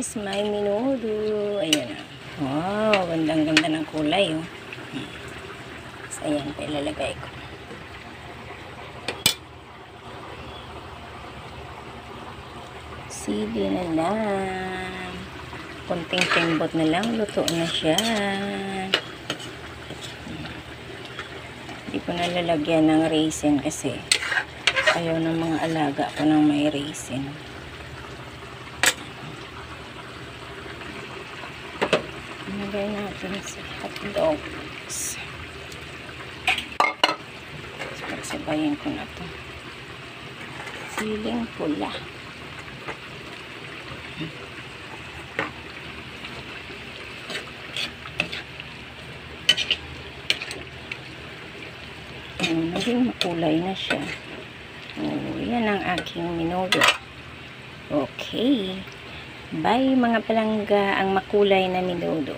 guys, may menudo. Ayan na. Wow, gandang-ganda ng kulay, oh. So, ayan, ilalagay ko. Sili na lang. Kunting tembot na lang, luto na siya. Hindi ko nalalagyan ng raisin kasi ayaw ng mga alaga ko ng may raisin. Ilagay natin sa hotdogs. Pagsabayin ko na to. Siling pula. Naging makulay na siya. Oh, yan ang aking menudo. Okay. Bye mga palangga, ang makulay na menudo.